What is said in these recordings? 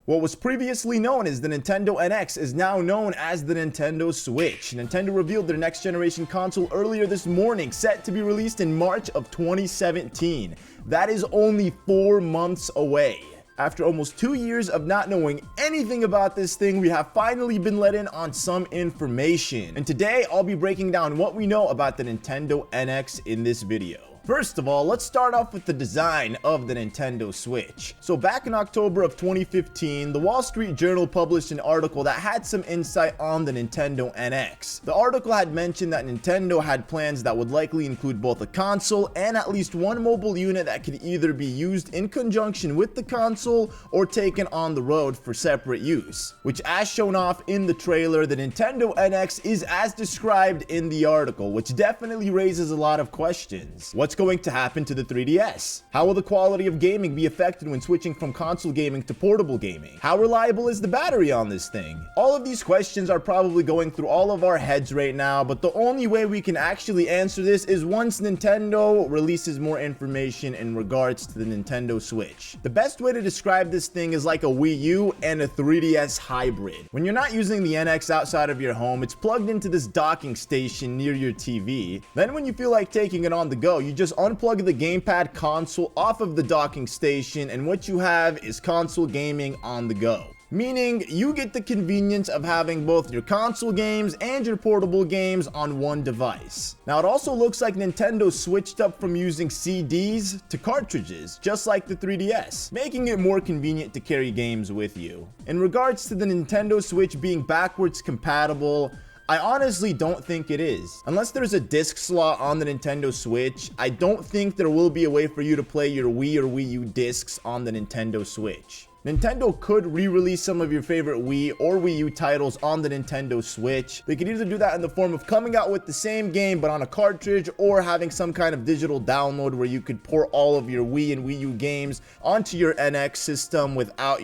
What was previously known as the Nintendo NX is now known as the Nintendo Switch. Nintendo revealed their next generation console earlier this morning, set to be released in March of 2017. That is only 4 months away. After almost 2 years of not knowing anything about this thing, we have finally been let in on some information. And today, I'll be breaking down what we know about the Nintendo NX in this video. First of all, let's start off with the design of the Nintendo Switch. So back in October of 2015, the Wall Street Journal published an article that had some insight on the Nintendo NX. The article had mentioned that Nintendo had plans that would likely include both a console and at least one mobile unit that could either be used in conjunction with the console or taken on the road for separate use. Which, as shown off in the trailer, the Nintendo NX is as described in the article, which definitely raises a lot of questions. What's going to happen to the 3DS? How will the quality of gaming be affected when switching from console gaming to portable gaming? How reliable is the battery on this thing? All of these questions are probably going through all of our heads right now, but the only way we can actually answer this is once Nintendo releases more information in regards to the Nintendo Switch. The best way to describe this thing is like a Wii U and a 3DS hybrid. When you're not using the NX outside of your home, it's plugged into this docking station near your TV. Then when you feel like taking it on the go, you just unplug the gamepad console off of the docking station, and what you have is console gaming on the go. Meaning, you get the convenience of having both your console games and your portable games on one device. Now, it also looks like Nintendo switched up from using CDs to cartridges, just like the 3DS, making it more convenient to carry games with you. In regards to the Nintendo Switch being backwards compatible, I honestly don't think it is. Unless there's a disc slot on the Nintendo Switch, I don't think there will be a way for you to play your Wii or Wii U discs on the Nintendo Switch. Nintendo could re-release some of your favorite Wii or Wii U titles on the Nintendo Switch. They could either do that in the form of coming out with the same game but on a cartridge, or having some kind of digital download where you could port all of your Wii and Wii U games onto your NX system without,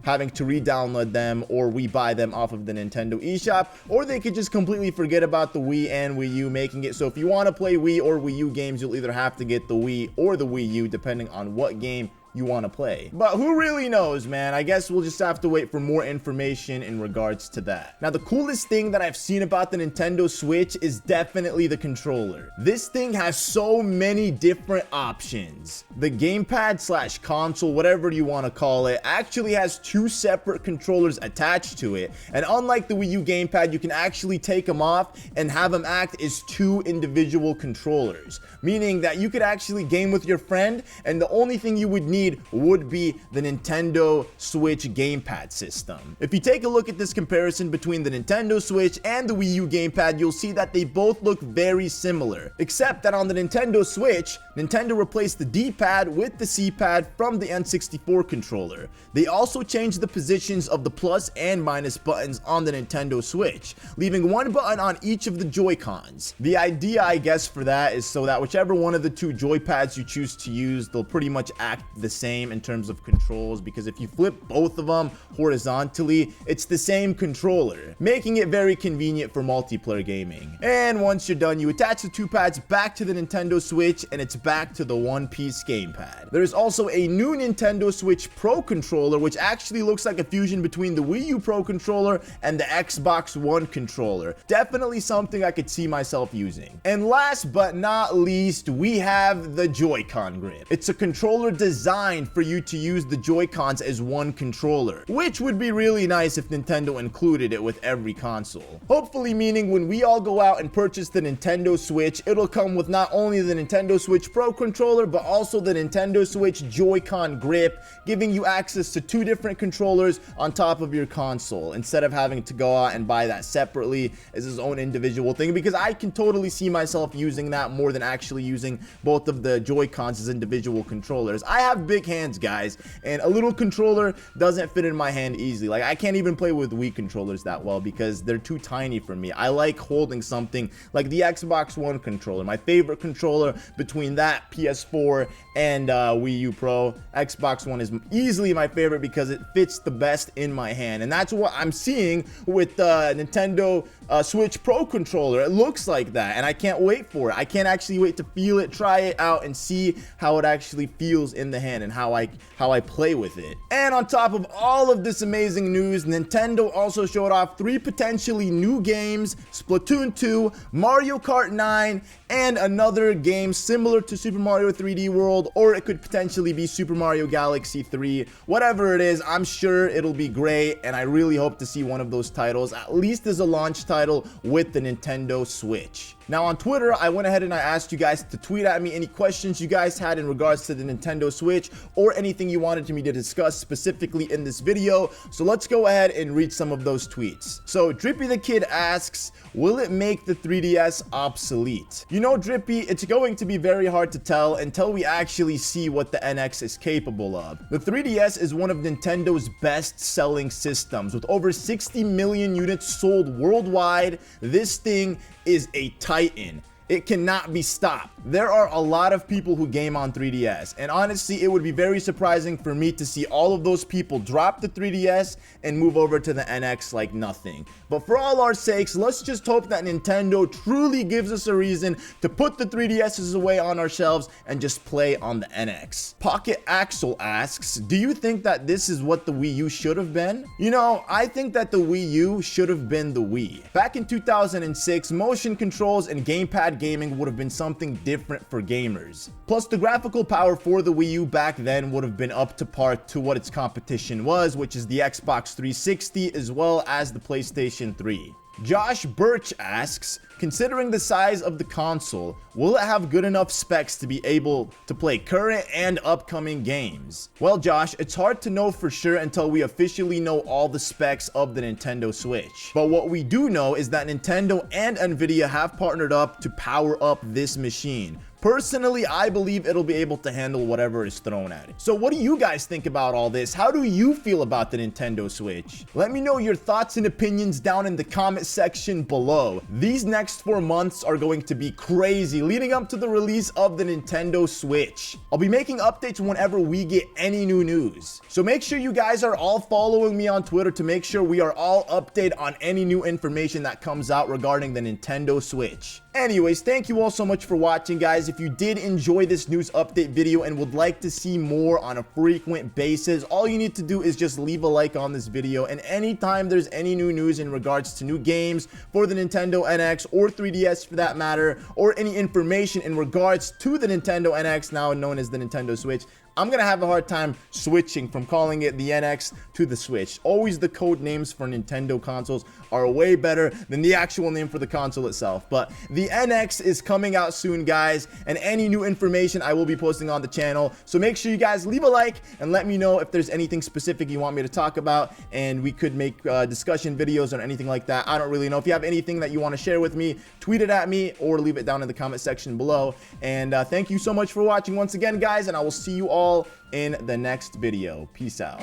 having to re-download them or re-buy them off of the Nintendo eShop. Or they could just completely forget about the Wii and Wii U, making it so if you want to play Wii or Wii U games, you'll either have to get the Wii or the Wii U depending on what game you want to play. But who really knows, man? I guess we'll just have to wait for more information in regards to that. Now, the coolest thing that I've seen about the Nintendo Switch is definitely the controller. This thing has so many different options. The gamepad slash console, whatever you want to call it, actually has 2 separate controllers attached to it. And unlike the Wii U gamepad, you can actually take them off and have them act as 2 individual controllers. Meaning that you could actually game with your friend, and the only thing you would need would be the Nintendo Switch gamepad system. If you take a look at this comparison between the Nintendo Switch and the Wii U gamepad, you'll see that they both look very similar, except that on the Nintendo Switch, Nintendo replaced the D-pad with the C-pad from the N64 controller. They also changed the positions of the plus and minus buttons on the Nintendo Switch, leaving one button on each of the Joy-Cons. The idea, I guess, for that is so that whichever one of the 2 joypads you choose to use, they'll pretty much act the same in terms of controls, because if you flip both of them horizontally, it's the same controller, making it very convenient for multiplayer gaming. And once you're done, you attach the 2 pads back to the Nintendo Switch, and it's back to the one-piece gamepad. There's also a new Nintendo Switch Pro controller, which actually looks like a fusion between the Wii U Pro controller and the Xbox One controller. Definitely something I could see myself using. And last but not least, we have the Joy-Con grip. It's a controller designed for you to use the Joy-Cons as one controller, which would be really nice if Nintendo included it with every console. Hopefully meaning when we all go out and purchase the Nintendo Switch, it'll come with not only the Nintendo Switch Pro controller, but also the Nintendo Switch Joy-Con grip, giving you access to 2 different controllers on top of your console, instead of having to go out and buy that separately as its own individual thing, because I can totally see myself using that more than actually using both of the Joy-Cons as individual controllers. I have big hands, guys, and a little controller doesn't fit in my hand easily. Like, I can't even play with Wii controllers that well because they're too tiny for me. I like holding something like the Xbox One controller. My favorite controller between that, PS4, and Wii U Pro. Xbox One is easily my favorite because it fits the best in my hand, and that's what I'm seeing with the Nintendo Switch Pro controller. It looks like that, and I can't wait for it. I can't actually wait to feel it, try it out, and see how it actually feels in the hand. and how I play with it. And on top of all of this amazing news, Nintendo also showed off 3 potentially new games: Splatoon 2, Mario Kart 9, and another game similar to Super Mario 3D World, or it could potentially be Super Mario Galaxy 3. Whatever it is, I'm sure it'll be great, and I really hope to see one of those titles, at least as a launch title, with the Nintendo Switch. Now on Twitter, I went ahead and I asked you guys to tweet at me any questions you guys had in regards to the Nintendo Switch, or anything you wanted me to discuss specifically in this video. So let's go ahead and read some of those tweets. So Drippy the Kid asks, will it make the 3DS obsolete? You know, Drippy, it's going to be very hard to tell until we actually see what the NX is capable of. The 3DS is one of Nintendo's best-selling systems, with over 60 million units sold worldwide. This thing is a titan. It cannot be stopped. There are a lot of people who game on 3DS, and honestly, it would be very surprising for me to see all of those people drop the 3DS and move over to the NX like nothing. But for all our sakes, let's just hope that Nintendo truly gives us a reason to put the 3DSs away on our shelves and just play on the NX. Pocket Axel asks, do you think that this is what the Wii U should have been? You know, I think that the Wii U should have been the Wii. Back in 2006, motion controls and gamepad gaming would have been something different for gamers. Plus, the graphical power for the Wii U back then would have been up to par to what its competition was, which is the Xbox 360 as well as the PlayStation 3. Josh Birch asks, considering the size of the console, will it have good enough specs to be able to play current and upcoming games? Well, Josh, it's hard to know for sure until we officially know all the specs of the Nintendo Switch. But what we do know is that Nintendo and Nvidia have partnered up to power up this machine. Personally, I believe it'll be able to handle whatever is thrown at it. So what do you guys think about all this? How do you feel about the Nintendo Switch? Let me know your thoughts and opinions down in the comment section below. These next 4 months are going to be crazy, leading up to the release of the Nintendo Switch. I'll be making updates whenever we get any new news. So make sure you guys are all following me on Twitter to make sure we are all updated on any new information that comes out regarding the Nintendo Switch. Anyways, thank you all so much for watching, guys. If you did enjoy this news update video and would like to see more on a frequent basis, all you need to do is just leave a like on this video, and anytime there's any new news in regards to new games for the Nintendo NX or 3DS for that matter, or any information in regards to the Nintendo NX, now known as the Nintendo Switch, I'm gonna have a hard time switching from calling it the NX to the Switch. Always the code names for Nintendo consoles are way better than the actual name for the console itself. But the NX is coming out soon, guys, and any new information I will be posting on the channel. So make sure you guys leave a like and let me know if there's anything specific you want me to talk about, and we could make discussion videos or anything like that. I don't really know. If you have anything that you want to share with me, tweet it at me or leave it down in the comment section below. And thank you so much for watching once again, guys, and I will see you all in the next video. Peace out.